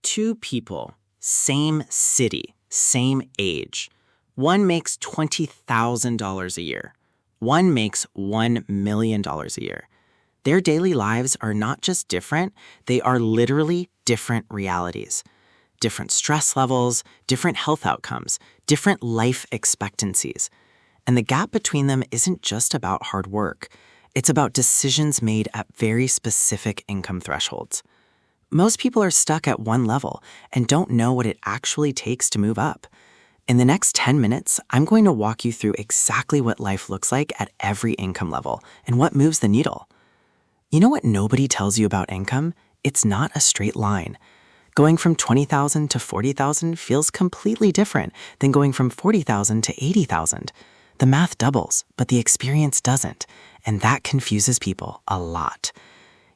Two people, same city, same age. One makes $20,000 a year. One makes $1 million a year. Their daily lives are not just different, they are literally different realities. Different stress levels, different health outcomes, different life expectancies. And the gap between them isn't just about hard work. It's about decisions made at very specific income thresholds. Most people are stuck at one level and don't know what it actually takes to move up. In the next 10 minutes, I'm going to walk you through exactly what life looks like at every income level and what moves the needle. You know what nobody tells you about income? It's not a straight line. Going from $20,000 to $40,000 feels completely different than going from $40,000 to $80,000. The math doubles, but the experience doesn't, and that confuses people a lot.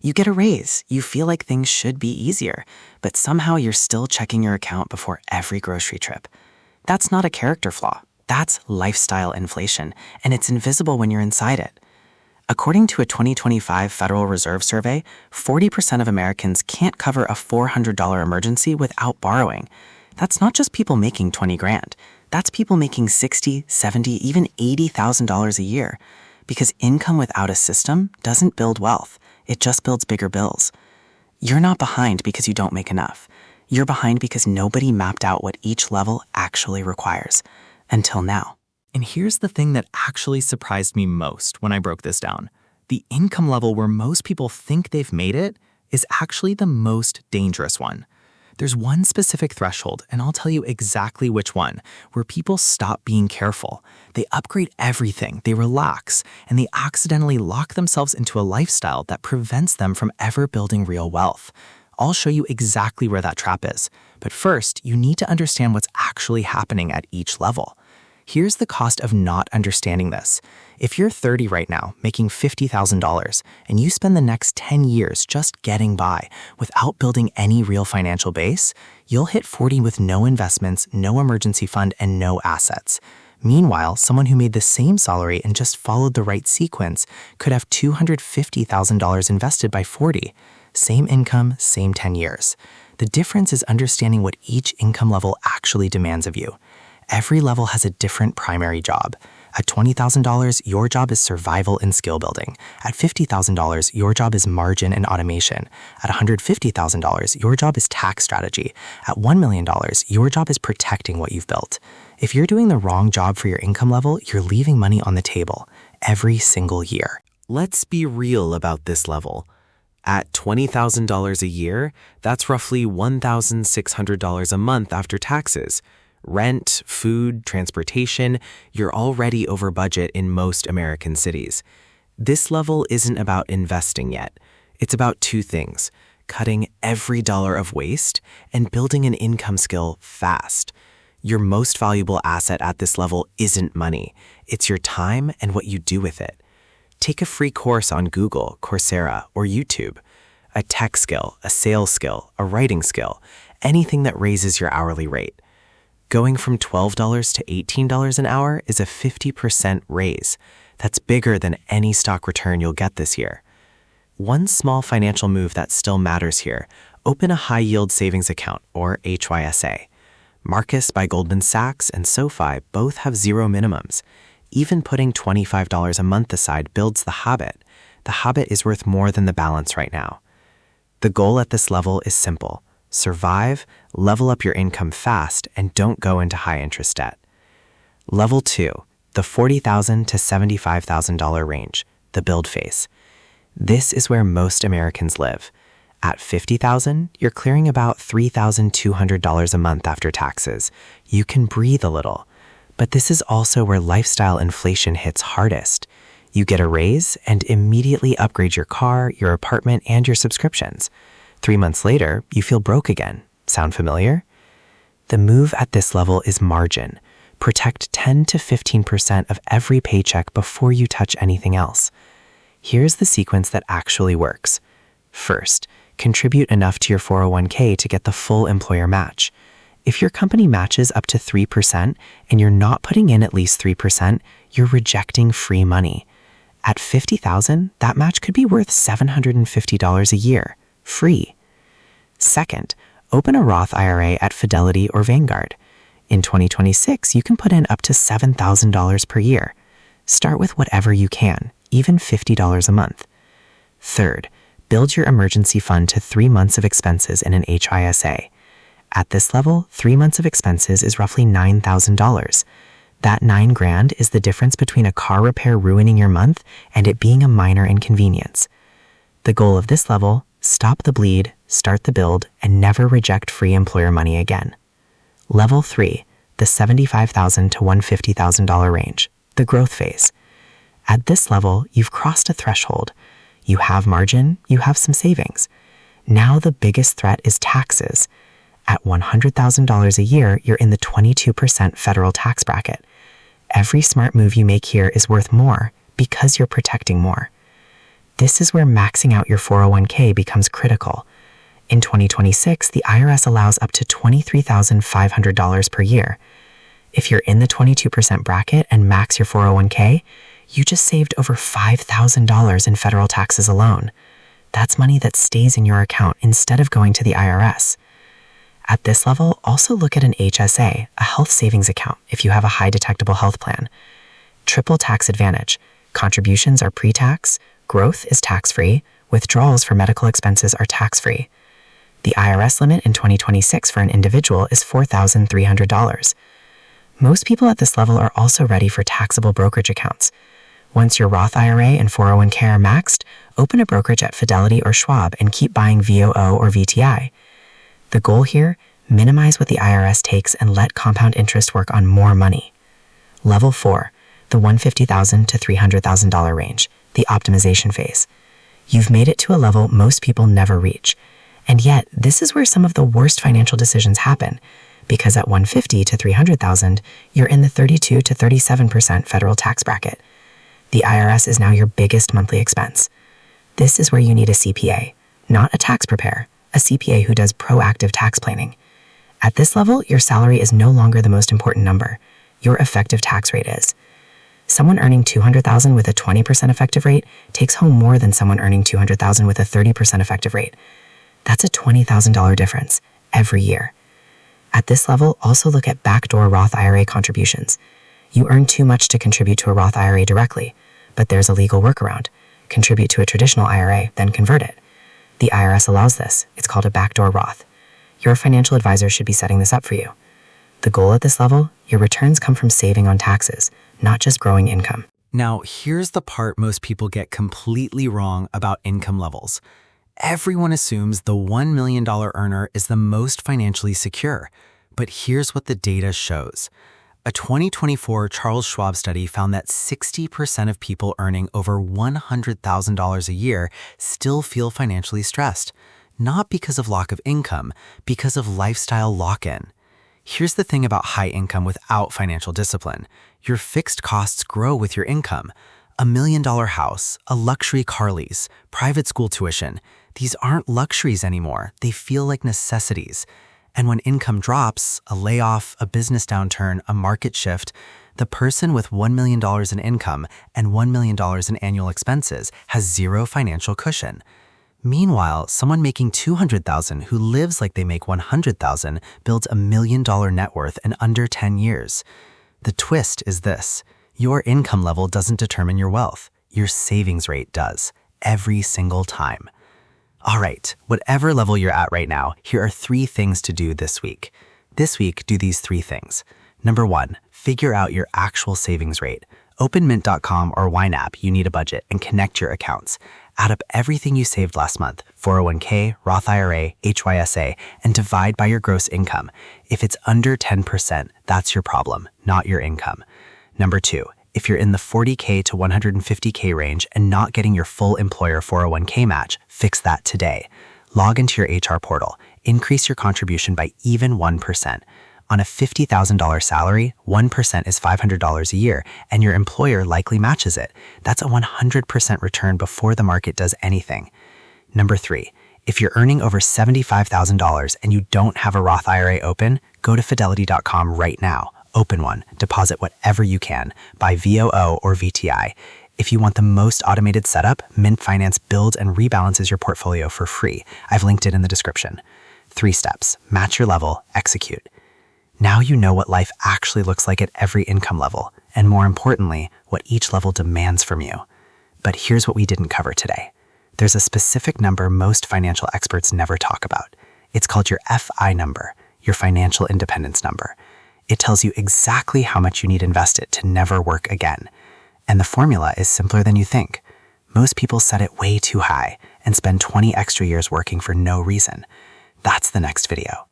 You get a raise, you feel like things should be easier, but somehow you're still checking your account before every grocery trip. That's not a character flaw. That's lifestyle inflation, and it's invisible when you're inside it. According to a 2025 Federal Reserve survey, 40% of Americans can't cover a $400 emergency without borrowing. That's not just people making 20 grand. That's people making $60, $70, even $80,000 a year. Because income without a system doesn't build wealth. It just builds bigger bills. You're not behind because you don't make enough. You're behind because nobody mapped out what each level actually requires. Until now. And here's the thing that actually surprised me most when I broke this down. The income level where most people think they've made it is actually the most dangerous one. There's one specific threshold, and I'll tell you exactly which one, where people stop being careful. They upgrade everything, they relax, and they accidentally lock themselves into a lifestyle that prevents them from ever building real wealth. I'll show you exactly where that trap is. But first, you need to understand what's actually happening at each level. Here's the cost of not understanding this. If you're 30 right now, making $50,000, and you spend the next 10 years just getting by without building any real financial base, you'll hit 40 with no investments, no emergency fund, and no assets. Meanwhile, someone who made the same salary and just followed the right sequence could have $250,000 invested by 40. Same income, same 10 years. The difference is understanding what each income level actually demands of you. Every level has a different primary job. At $20,000, your job is survival and skill building. At $50,000, your job is margin and automation. At $150,000, your job is tax strategy. At $1 million, your job is protecting what you've built. If you're doing the wrong job for your income level, you're leaving money on the table every single year. Let's be real about this level. At $20,000 a year, that's roughly $1,600 a month after taxes. Rent, food, transportation, you're already over budget in most American cities. This level isn't about investing yet. It's about two things: cutting every dollar of waste and building an income skill fast. Your most valuable asset at this level isn't money. It's your time and what you do with it. Take a free course on Google, Coursera, or YouTube. A tech skill, a sales skill, a writing skill, anything that raises your hourly rate. Going from $12 to $18 an hour is a 50% raise. That's bigger than any stock return you'll get this year. One small financial move that still matters here: open a high-yield savings account, or HYSA. Marcus by Goldman Sachs and SoFi both have zero minimums. Even putting $25 a month aside builds the habit. The habit is worth more than the balance right now. The goal at this level is simple: survive, level up your income fast, and don't go into high-interest debt. Level 2, the $40,000 to $75,000 range, the build phase. This is where most Americans live. At $50,000, you're clearing about $3,200 a month after taxes. You can breathe a little. But this is also where lifestyle inflation hits hardest. You get a raise and immediately upgrade your car, your apartment, and your subscriptions. 3 months later, you feel broke again. Sound familiar? The move at this level is margin. Protect 10 to 15% of every paycheck before you touch anything else. Here's the sequence that actually works. First, contribute enough to your 401k to get the full employer match. If your company matches up to 3% and you're not putting in at least 3%, you're rejecting free money. At $50,000, that match could be worth $750 a year, free. Second, open a Roth IRA at Fidelity or Vanguard. In 2026, you can put in up to $7,000 per year. Start with whatever you can, even $50 a month. Third, build your emergency fund to 3 months of expenses in an HISA. At this level, 3 months of expenses is roughly $9,000. That $9,000 is the difference between a car repair ruining your month and it being a minor inconvenience. The goal of this level: stop the bleed, start the build, and never reject free employer money again. Level 3, the $75,000 to $150,000 range, the growth phase. At this level, you've crossed a threshold. You have margin, you have some savings. Now the biggest threat is taxes. At $100,000 a year, you're in the 22% federal tax bracket. Every smart move you make here is worth more because you're protecting more. This is where maxing out your 401k becomes critical. In 2026, the IRS allows up to $23,500 per year. If you're in the 22% bracket and max your 401k, you just saved over $5,000 in federal taxes alone. That's money that stays in your account instead of going to the IRS. At this level, also look at an HSA, a health savings account, if you have a high deductible health plan. Triple tax advantage. Contributions are pre-tax, growth is tax-free, withdrawals for medical expenses are tax-free. The IRS limit in 2026 for an individual is $4,300. Most people at this level are also ready for taxable brokerage accounts. Once your Roth IRA and 401k are maxed, open a brokerage at Fidelity or Schwab and keep buying VOO or VTI. The goal here: minimize what the IRS takes and let compound interest work on more money. Level 4, the $150,000 to $300,000 range, the optimization phase. You've made it to a level most people never reach. And yet, this is where some of the worst financial decisions happen, because at $150,000 to $300,000, you're in the 32 to 37% federal tax bracket. The IRS is now your biggest monthly expense. This is where you need a CPA, not a tax preparer, a CPA who does proactive tax planning. At this level, your salary is no longer the most important number. Your effective tax rate is. Someone earning $200,000 with a 20% effective rate takes home more than someone earning $200,000 with a 30% effective rate. That's a $20,000 difference every year. At this level, also look at backdoor Roth IRA contributions. You earn too much to contribute to a Roth IRA directly, but there's a legal workaround. Contribute to a traditional IRA, then convert it. The IRS allows this. It's called a backdoor Roth. Your financial advisor should be setting this up for you. The goal at this level: your returns come from saving on taxes, not just growing income. Now, here's the part most people get completely wrong about income levels. Everyone assumes the $1 million earner is the most financially secure, but here's what the data shows. A 2024 Charles Schwab study found that 60% of people earning over $100,000 a year still feel financially stressed, not because of lack of income, because of lifestyle lock-in. Here's the thing about high income without financial discipline. Your fixed costs grow with your income. $1 million house, a luxury car lease, private school tuition. These aren't luxuries anymore. They feel like necessities. And when income drops, a layoff, a business downturn, a market shift, the person with $1 million in income and $1 million in annual expenses has zero financial cushion. Meanwhile, someone making $200,000 who lives like they make $100,000 builds $1 million net worth in under 10 years. The twist is this: your income level doesn't determine your wealth. Your savings rate does, every single time. All right, whatever level you're at right now, here are 3 things to do this week. This week, do these 3 things. Number 1, figure out your actual savings rate. Open Mint.com or YNAB, you need a budget, and connect your accounts. Add up everything you saved last month, 401k, Roth IRA, HYSA, and divide by your gross income. If it's under 10%, that's your problem, not your income. Number 2, if you're in the 40K to 150K range and not getting your full employer 401k match, fix that today. Log into your HR portal. Increase your contribution by even 1%. On a $50,000 salary, 1% is $500 a year, and your employer likely matches it. That's a 100% return before the market does anything. Number 3, if you're earning over $75,000 and you don't have a Roth IRA open, go to Fidelity.com right now. Open one, deposit whatever you can, buy VOO or VTI. If you want the most automated setup, Mint Finance builds and rebalances your portfolio for free. I've linked it in the description. 3 steps: match your level, execute. Now you know what life actually looks like at every income level, and more importantly, what each level demands from you. But here's what we didn't cover today. There's a specific number most financial experts never talk about. It's called your FI number, your financial independence number. It tells you exactly how much you need invested to never work again. And the formula is simpler than you think. Most people set it way too high and spend 20 extra years working for no reason. That's the next video.